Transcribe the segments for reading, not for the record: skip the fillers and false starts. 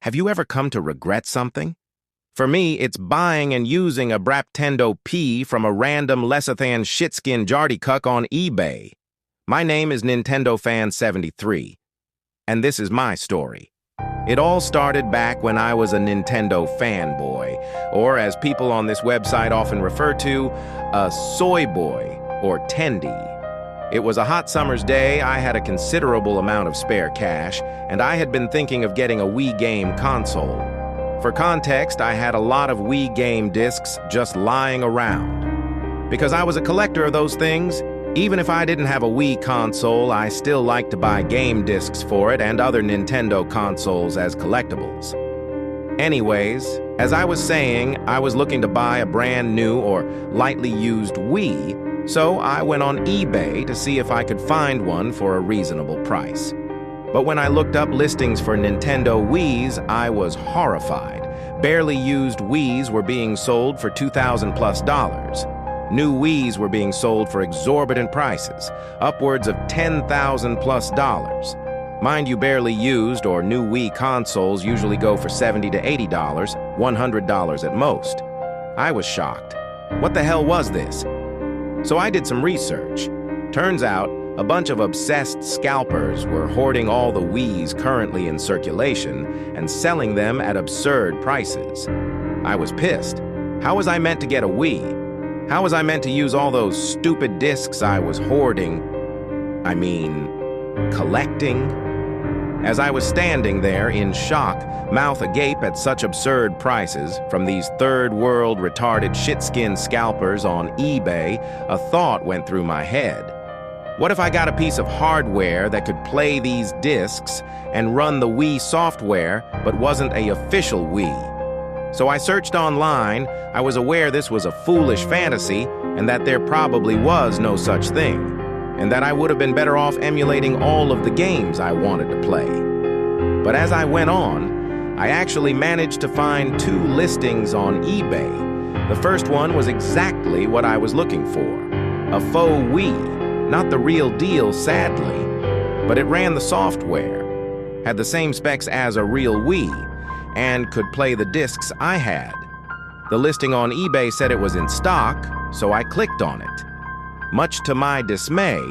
Have you ever come to regret something? For me, it's buying and using a braptendo P from a random less-than shitskin jardy cuck on eBay. My name is Nintendo Fan 73, and this is my story. It all started back when I was a Nintendo fanboy, or as people on this website often refer to, a soy boy or tendy. It was a hot summer's day, I had a considerable amount of spare cash, and I had been thinking of getting a Wii game console. For context, I had a lot of Wii game discs just lying around. Because I was a collector of those things, even if I didn't have a Wii console, I still liked to buy game discs for it and other Nintendo consoles as collectibles. Anyways, as I was saying, I was looking to buy a brand new or lightly used Wii, so I went on eBay to see if I could find one for a reasonable price. But when I looked up listings for Nintendo Wiis, I was horrified. Barely used Wiis were being sold for $2,000+. New Wiis were being sold for exorbitant prices, upwards of $10,000+. Mind you, barely used or new Wii consoles usually go for $70 to $80, $100 at most. I was shocked. What the hell was this? So I did some research. Turns out, a bunch of obsessed scalpers were hoarding all the Wiis currently in circulation and selling them at absurd prices. I was pissed. How was I meant to get a Wii? How was I meant to use all those stupid discs I was hoarding? Collecting? As I was standing there in shock, mouth agape at such absurd prices from these third-world retarded shitskin scalpers on eBay, a thought went through my head. What if I got a piece of hardware that could play these discs and run the Wii software but wasn't an official Wii? So I searched online. I was aware this was a foolish fantasy and that there probably was no such thing, and that I would have been better off emulating all of the games I wanted to play. But as I went on, I actually managed to find 2 listings on eBay. The first one was exactly what I was looking for, a faux Wii. Not the real deal, sadly, but it ran the software, had the same specs as a real Wii, and could play the discs I had. The listing on eBay said it was in stock, so I clicked on it. Much to my dismay,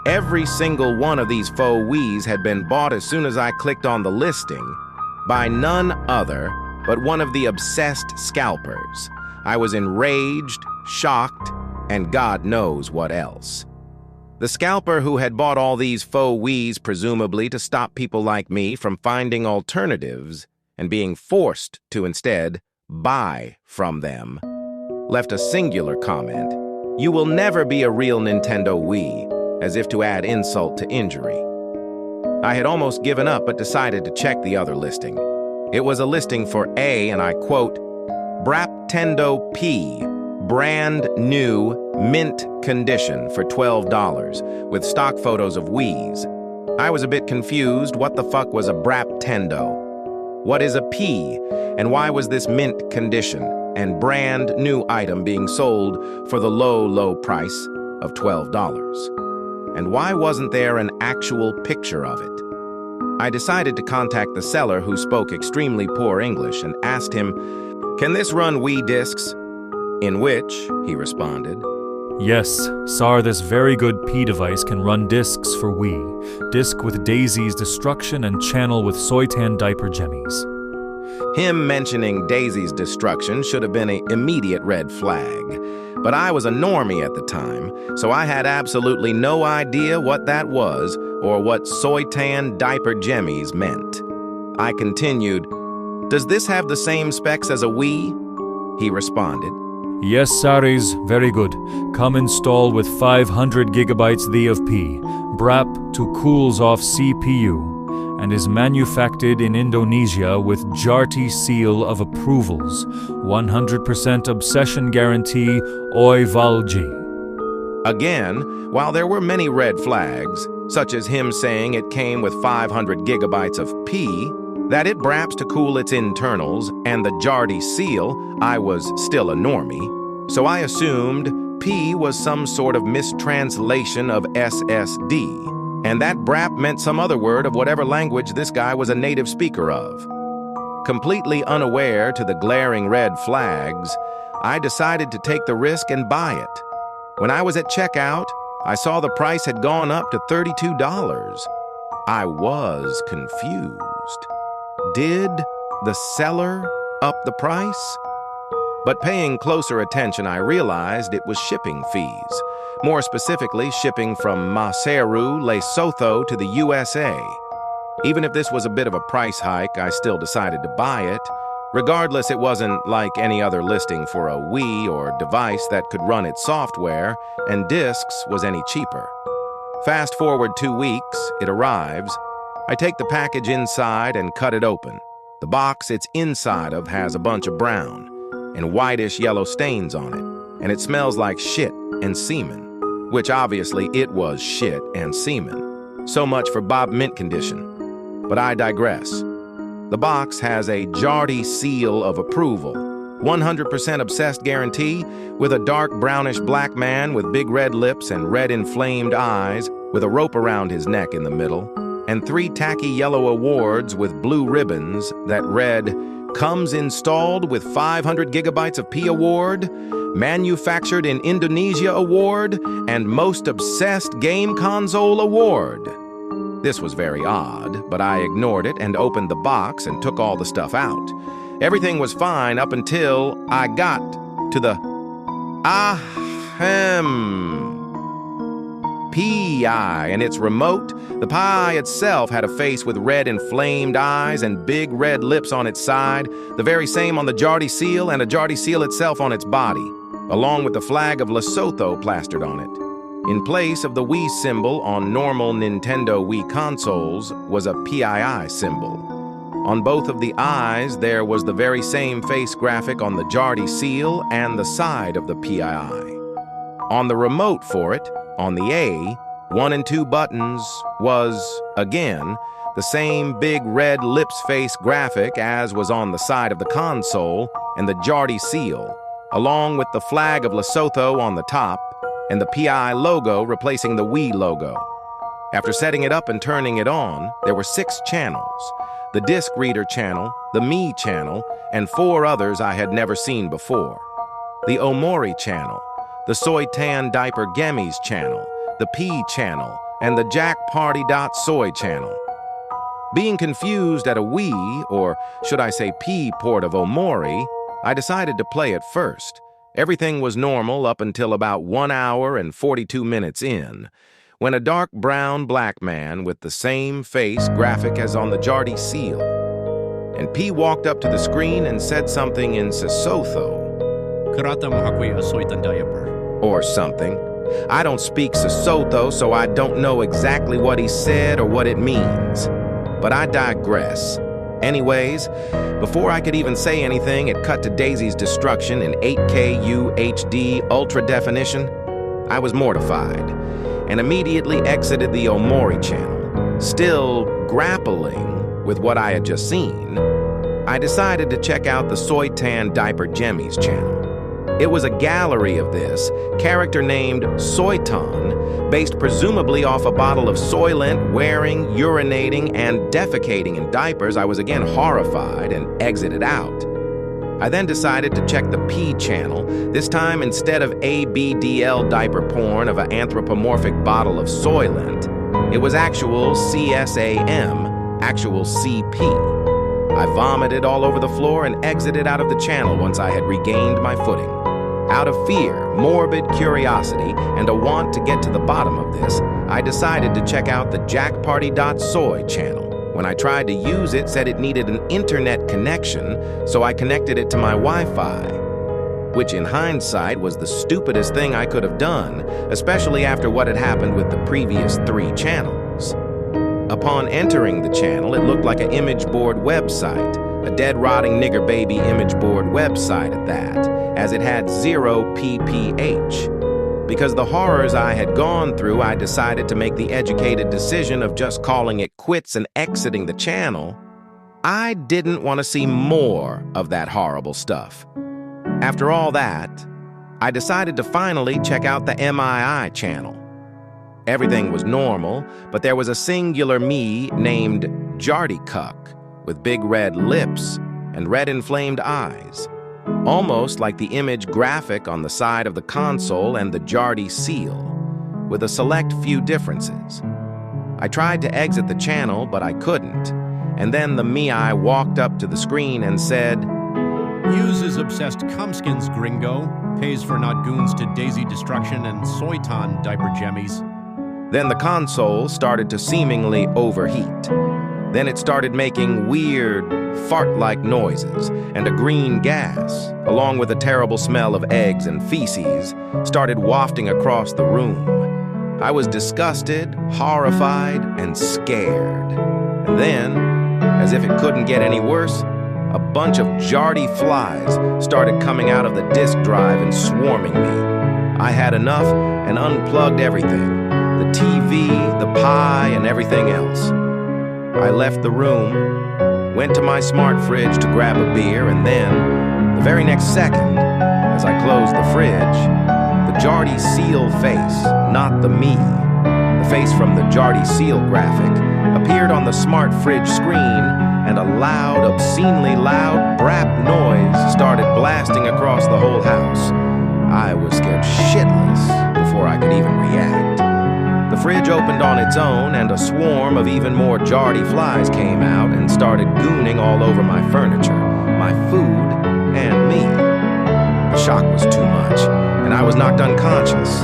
every single one of these faux Wiis had been bought as soon as I clicked on the listing by none other but one of the obsessed scalpers. I was enraged, shocked, and God knows what else. The scalper who had bought all these faux Wiis presumably to stop people like me from finding alternatives and being forced to instead buy from them, left a singular comment: "You will never be a real Nintendo Wii," as if to add insult to injury. I had almost given up but decided to check the other listing. It was a listing for a, and I quote, "braptendo P, brand new, mint condition for $12, with stock photos of Wiis." I was a bit confused. What the fuck was a braptendo? What is a P, and why was this mint condition and brand new item being sold for the low price of $12? And why wasn't there an actual picture of it? I decided to contact the seller, who spoke extremely poor English, and asked him, "Can this run Wii discs?" In which he responded, "Yes, sir, this very good P device can run discs for Wii. Disc with Daisy's destruction and channel with soytan diaper jemmies." Him mentioning Daisy's destruction should have been an immediate red flag. But I was a normie at the time, so I had absolutely no idea what that was or what soytan diaper jemmies meant. I continued, "Does this have the same specs as a Wii?" He responded, "Yes, sir, is very good. Come install with 500 gigabytes of P, brap to cools off CPU, and is manufactured in Indonesia with Jarty seal of approvals, 100% obsession guarantee, oi valji." Again, while there were many red flags, such as him saying it came with 500 gigabytes of P, that it braps to cool its internals, and the Jarty seal, I was still a normie, so I assumed P was some sort of mistranslation of SSD, and that brap meant some other word of whatever language this guy was a native speaker of. Completely unaware to the glaring red flags, I decided to take the risk and buy it. When I was at checkout, I saw the price had gone up to $32. I was confused. Did the seller up the price? But paying closer attention, I realized it was shipping fees. More specifically, shipping from Maseru, Lesotho to the USA. Even if this was a bit of a price hike, I still decided to buy it. Regardless, it wasn't like any other listing for a Wii or device that could run its software, and discs was any cheaper. Fast forward 2 weeks, it arrives. I take the package inside and cut it open. The box it's inside of has a bunch of brown and whitish yellow stains on it, and it smells like shit and semen, which obviously it was shit and semen. So much for Bob Mint condition. But I digress. The box has a Jardy seal of approval, 100% obsessed guarantee, with a dark brownish black man with big red lips and red inflamed eyes, with a rope around his neck in the middle, and 3 tacky yellow awards with blue ribbons that read, "Comes installed with 500 gigabytes of P award, manufactured in Indonesia award, and most obsessed game console award." This was very odd, but I ignored it and opened the box and took all the stuff out. Everything was fine up until I got to the Pi and its remote. The Pi itself had a face with red inflamed eyes and big red lips on its side, the very same on the Jardy seal and a Jardy seal itself on its body, along with the flag of Lesotho plastered on it. In place of the Wii symbol on normal Nintendo Wii consoles was a PII symbol. On both of the eyes, there was the very same face graphic on the Jardy seal and the side of the PII. On the remote for it, on the A, 1 and 2 buttons was, again, the same big red lips face graphic as was on the side of the console and the Jardy seal, along with the flag of Lesotho on the top, and the PI logo replacing the Wii logo. After setting it up and turning it on, there were 6 channels: the disc reader channel, the Me channel, and 4 others I had never seen before. The Omori channel, the Soy Tan Diaper Gemmies channel, the P channel, and the Jack Party.Soy channel. Being confused at a Wii, or should I say P port of Omori, I decided to play it first. Everything was normal up until about 1 hour and 42 minutes in, when a dark brown black man with the same face graphic as on the Jardy seal. And P walked up to the screen and said something in Sesotho. Karata mo ako'y asoy tan diaper. Or something. I don't speak Sesotho, so I don't know exactly what he said or what it means. But I digress. Anyways, before I could even say anything, it cut to Daisy's destruction in 8K UHD ultra definition. I was mortified and immediately exited the Omori channel. Still grappling with what I had just seen, I decided to check out the Soy Tan Diaper Gemmies channel. It was a gallery of this character named Soytan, based presumably off a bottle of Soylent, wearing, urinating, and defecating in diapers. I was again horrified and exited out. I then decided to check the P channel, this time instead of ABDL diaper porn of an anthropomorphic bottle of Soylent, it was actual CSAM, actual CP. I vomited all over the floor and exited out of the channel once I had regained my footing. Out of fear, morbid curiosity, and a want to get to the bottom of this, I decided to check out the jackparty.soy channel. When I tried to use it, said it needed an internet connection, so I connected it to my Wi-Fi, which in hindsight was the stupidest thing I could have done, especially after what had happened with the previous 3 channels. Upon entering the channel, it looked like an image board website, a dead rotting nigger baby image board website at that, as it had 0 PPH. Because the horrors I had gone through, I decided to make the educated decision of just calling it quits and exiting the channel. I didn't want to see more of that horrible stuff. After all that, I decided to finally check out the MII channel. Everything was normal, but there was a singular me named Jardy Cuck, with big red lips, and red inflamed eyes, almost like the image graphic on the side of the console and the Jardy seal, with a select few differences. I tried to exit the channel, but I couldn't, and then the Mii walked up to the screen and said, Uses obsessed cumskins, gringo. Pays for not goons to daisy destruction and soytan diaper jemmies. Then the console started to seemingly overheat. Then it started making weird, fart-like noises, and a green gas, along with a terrible smell of eggs and feces, started wafting across the room. I was disgusted, horrified, and scared. And then, as if it couldn't get any worse, a bunch of Jardy flies started coming out of the disk drive and swarming me. I had enough and unplugged everything, the TV, the pie, and everything else. I left the room, went to my smart fridge to grab a beer, and then, the very next second, as I closed the fridge, the Jardy seal face, not the me, the face from the Jardy seal graphic, appeared on the smart fridge screen, and a loud, obscenely loud brap noise started blasting across the whole house. I was scared shitless before I could even react. The fridge opened on its own, and a swarm of even more Jardy flies came out and started gooning all over my furniture, my food, and me. The shock was too much, and I was knocked unconscious.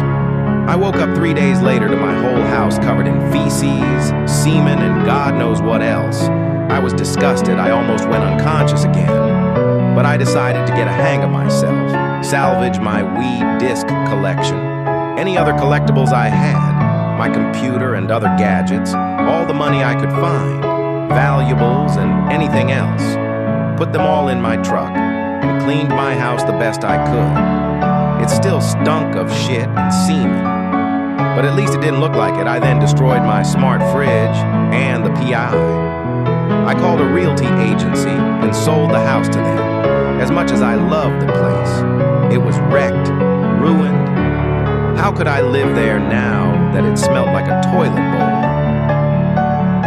I woke up 3 days later to my whole house covered in feces, semen, and God knows what else. I was disgusted. I almost went unconscious again. But I decided to get a hang of myself, salvage my Wii disc collection, any other collectibles I had, my computer and other gadgets, all the money I could find, valuables and anything else. Put them all in my truck and cleaned my house the best I could. It still stunk of shit and semen, but at least it didn't look like it. I then destroyed my smart fridge and the PI. I called a realty agency and sold the house to them. As much as I loved the place, it was wrecked, ruined. How could I live there now that it smelled like a toilet bowl?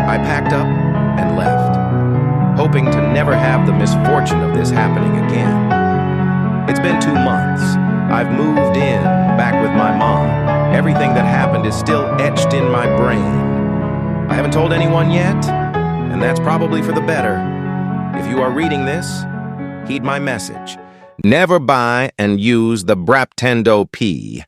I packed up and left, hoping to never have the misfortune of this happening again. It's been 2 months. I've moved in, back with my mom. Everything that happened is still etched in my brain. I haven't told anyone yet, and that's probably for the better. If you are reading this, heed my message. Never buy and use the braptendo P.